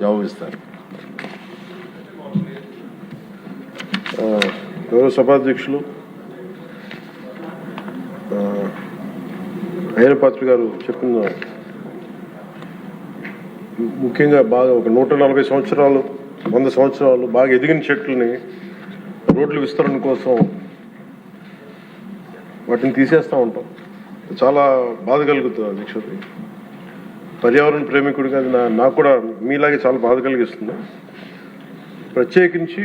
జవాబు ఇస్తారు. గౌరవ సభాధ్యక్షులు అయ్యనపాత్రి గారు చెప్పిన ముఖ్యంగా బాగా ఒక 140 సంవత్సరాలు 100 సంవత్సరాలు బాగా ఎదిగిన చెట్లని రోడ్ల విస్తరణ కోసం వాటిని తీసేస్తూ ఉంటాం. చాలా బాధ కలుగుతుంది అధ్యక్షుడు. పర్యావరణ ప్రేమికుడిగా నాకు కూడా మీలాగే చాలా బాధ కలిగిస్తుంది. ప్రత్యేకించి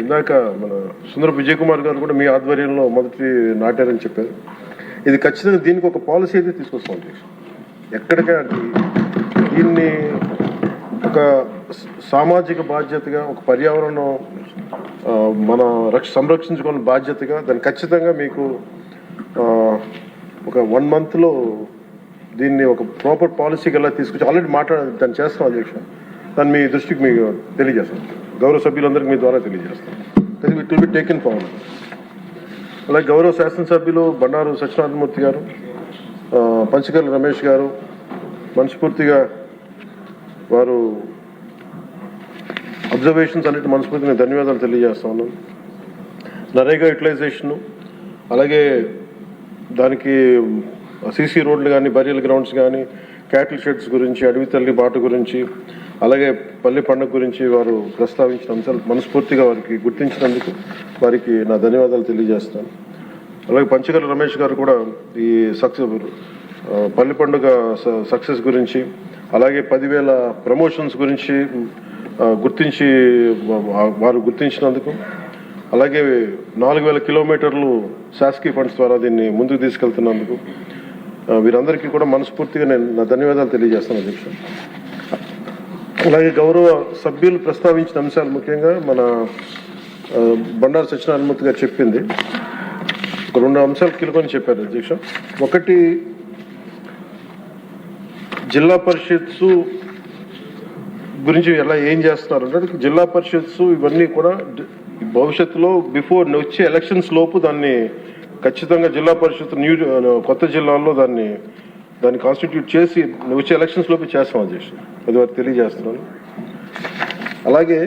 ఇందాక మన సుందర విజయ్ కుమార్ గారు కూడా మీ ఆధ్వర్యంలో మొదటి నాటారని చెప్పారు. ఇది ఖచ్చితంగా దీనికి ఒక పాలసీ అయితే తీసుకొస్తాం అధ్యక్షుడు. ఎక్కడికైనా దీన్ని ఒక సామాజిక బాధ్యతగా, ఒక పర్యావరణం మన సంరక్షించుకునే బాధ్యతగా దాన్ని ఖచ్చితంగా మీకు ఒక 1 monthలో దీన్ని ఒక ప్రాపర్ పాలసీకి ఎలా తీసుకొచ్చి ఆల్రెడీ దాన్ని చేస్తాం అధ్యక్షుడు. దాన్ని మీ దృష్టికి మీకు తెలియజేస్తాం, గౌరవ సభ్యులందరికీ మీ ద్వారా తెలియజేస్తాం. It will be taken forward. అలాగే గౌరవ శాసనసభ్యులు బండారు సత్యనారాయణమూర్తి గారు, పంచకర్ల రమేష్ గారు మనస్ఫూర్తిగా వారు అబ్జర్వేషన్స్ అన్నిటి మనస్ఫూర్తిగా ధన్యవాదాలు తెలియజేస్తా ఉన్నాను. నరేగా యూటిలైజేషను, అలాగే దానికి సీసీ రోడ్లు కానీ, బరియల్ గ్రౌండ్స్ కానీ, క్యాటిల్ షెడ్స్ గురించి, అడవి తల్లి బాట గురించి, అలాగే పల్లె పండుగ గురించి వారు ప్రస్తావించిన అంశాలు మనస్ఫూర్తిగా వారికి గుర్తించినందుకు వారికి నా ధన్యవాదాలు తెలియజేస్తాను. అలాగే పంచకర్ల రమేష్ గారు కూడా ఈ పల్లె పండుగ సక్సెస్ గురించి, అలాగే 10,000 ప్రమోషన్స్ గురించి వారు గుర్తించినందుకు, అలాగే 4,000 కిలోమీటర్లు శాసకీయ ఫండ్స్ ద్వారా దీన్ని ముందుకు తీసుకెళ్తున్నందుకు వీరందరికీ కూడా మనస్ఫూర్తిగా నేను నా ధన్యవాదాలు తెలియజేస్తాను అధ్యక్ష. అలాగే గౌరవ సభ్యులు ప్రస్తావించిన అంశాలు ముఖ్యంగా మన బండారు సత్యనారాయణమూర్తి గారు చెప్పింది ఒక 2 అంశాలు కీలకని చెప్పారు అధ్యక్ష. ఒకటి, జిల్లా పరిషత్స్ గురించి ఏం చేస్తున్నారు అంటే, జిల్లా పరిషత్స్ ఇవన్నీ కూడా భవిష్యత్తులో బిఫోర్ వచ్చే ఎలక్షన్స్ లోపు దాన్ని ఖచ్చితంగా జిల్లా పరిషత్ కొత్త జిల్లాల్లో దాన్ని కాన్స్టిట్యూట్ చేసి వచ్చే ఎలక్షన్స్ లోపు చేస్తాం అధ్యక్ష. అది వారికి తెలియజేస్తున్నాను. అలాగే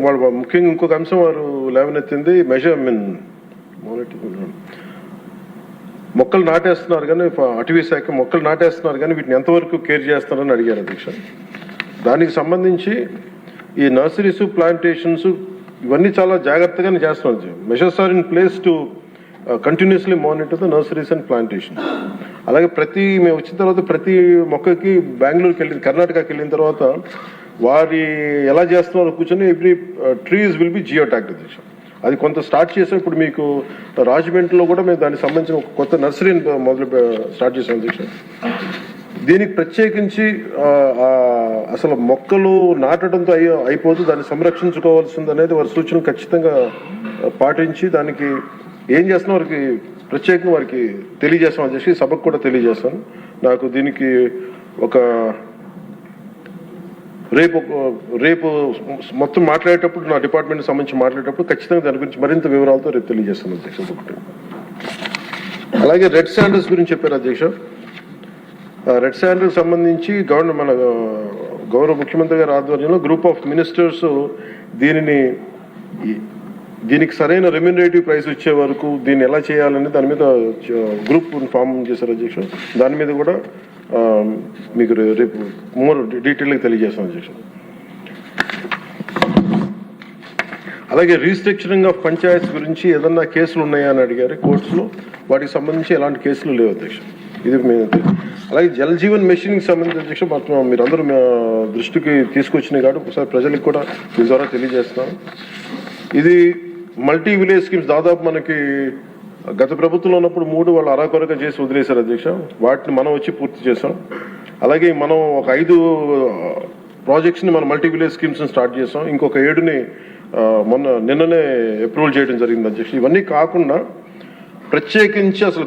వాళ్ళు ముఖ్యంగా ఇంకొక అంశం వారు లేవనెత్తింది మొక్కలు నాటేస్తున్నారు కానీ, అటవీ శాఖ మొక్కలు నాటేస్తున్నారు కానీ వీటిని ఎంతవరకు కేర్ చేస్తున్నారని అడిగారు అధ్యక్ష. దానికి సంబంధించి ఈ నర్సరీస్, ప్లాంటేషన్స్ ఇవన్నీ చాలా జాగ్రత్తగానే చేస్తున్నారు. Measures are in place to continuously monitor the nurseries and plantations. అలాగే మేము వచ్చిన తర్వాత ప్రతి మొక్కకి బెంగళూరుకి కర్ణాటకకి వెళ్ళిన తర్వాత వారి ఎలా చేస్తున్నారో కూర్చొని every trees will be geo tagged అధ్యక్ష. అది కొంత స్టార్ట్ చేసాం. ఇప్పుడు మీకు రాజమండ్రిలో కూడా మేము దానికి సంబంధించిన ఒక కొత్త నర్సరీని స్టార్ట్ చేసాం అధ్యక్ష. దీనికి ప్రత్యేకించి అసలు మొక్కలు నాటడంతో అయిపోతూ దాన్ని సంరక్షించుకోవాల్సింది అనేది వారి సూచన ఖచ్చితంగా పాటించి దానికి ఏం చేస్తున్నా వారికి ప్రత్యేకంగా వారికి తెలియజేస్తాం అధ్యక్ష. సభకు కూడా తెలియజేస్తాను. నాకు దీనికి ఒక రేపు మొత్తం మాట్లాడేటప్పుడు, నా డిపార్ట్మెంట్కి సంబంధించి మాట్లాడేటప్పుడు ఖచ్చితంగా దాని గురించి మరింత వివరాలతో రేపు తెలియజేస్తాను అధ్యక్ష. అలాగే రెడ్ శాండల్స్ గురించి చెప్పారు అధ్యక్ష. రెడ్ శాండల్స్ సంబంధించి మన గౌరవ ముఖ్యమంత్రి గారి ఆధ్వర్యంలో గ్రూప్ ఆఫ్ మినిస్టర్స్ దీనికి సరైన రెమ్యూనరేటివ్ ప్రైస్ వచ్చే వరకు దీన్ని ఎలా చేయాలని దాని మీద గ్రూప్ ఫామ్ చేశారు అధ్యక్ష. దాని మీద కూడా మీకు రేపు మోర్ డీటెయిల్గా తెలియజేస్తాం అధ్యక్ష. అలాగే రీస్ట్రక్చరింగ్ ఆఫ్ పంచాయత్స్ గురించి ఏదన్నా కేసులు ఉన్నాయా అని అడిగారు కోర్ట్స్లో. వాటికి సంబంధించి ఎలాంటి కేసులు లేవు అధ్యక్ష. ఇది అలాగే జల్ జీవన్ మెషిన్కి సంబంధించి అధ్యక్ష మీరందరూ దృష్టికి తీసుకొచ్చినాయి కాబట్టి ఒకసారి ప్రజలకు కూడా మీ ద్వారా తెలియజేస్తున్నాను. ఇది మల్టీ విలేజ్ స్కీమ్స్ దాదాపు మనకి గత ప్రభుత్వంలో ఉన్నప్పుడు 3 వాళ్ళు అరాకొరగా చేసి వదిలేశారు అధ్యక్ష. వాటిని మనం వచ్చి పూర్తి చేసాం. అలాగే మనం ఒక 5 ప్రాజెక్ట్స్ని మనం మల్టీ విలేజ్ స్కీమ్స్ని స్టార్ట్ చేసాం. ఇంకొక 7ని నిన్ననే అప్రూవల్ చేయడం జరిగింది అధ్యక్ష. ఇవన్నీ కాకుండా ప్రత్యేకించి అసలు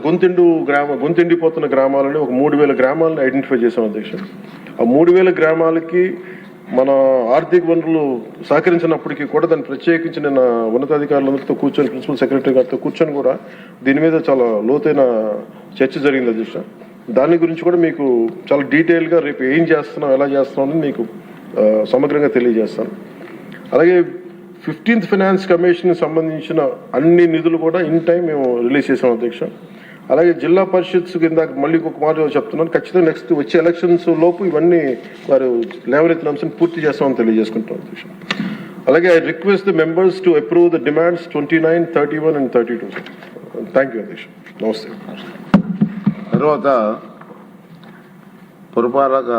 గొంతిండిపోతున్న గ్రామాలని ఒక 3,000 గ్రామాలను ఐడెంటిఫై చేసాం అధ్యక్ష. ఆ 3,000 గ్రామాలకి మన ఆర్థిక వనరులు సహకరించినప్పటికీ కూడా దాన్ని ప్రత్యేకించి నేను ఉన్నతాధికారులందరితో కూర్చొని ప్రిన్సిపల్ సెక్రటరీ గారితో కూర్చొని కూడా దీని మీద చాలా లోతైన చర్చ జరిగింది అధ్యక్ష. దాని గురించి కూడా మీకు చాలా డీటెయిల్గా రేపు ఏం చేస్తున్నాం, ఎలా చేస్తున్నాం అని మీకు సమగ్రంగా తెలియజేస్తాను. అలాగే 15th ఫైనాన్స్ కమిషన్ సంబంధించిన అన్ని నిధులు కూడా ఇన్ టైం మేము రిలీజ్ చేసాం అధ్యక్ష. అలాగే జిల్లా పరిషత్స్ కింద మళ్ళీ ఇంకొక మాట చెప్తున్నాను, ఖచ్చితంగా నెక్స్ట్ వచ్చే ఎలక్షన్స్ లోపు ఇవన్నీ వారు లేవనెత్తిన అంశాన్ని పూర్తి చేస్తామని తెలియజేసుకుంటాం అధ్యక్ష. అలాగే I request the members to approve the demands 29, 31 and 32. Thank you అధ్యక్ష. నమస్తే. తర్వాత పురపాలక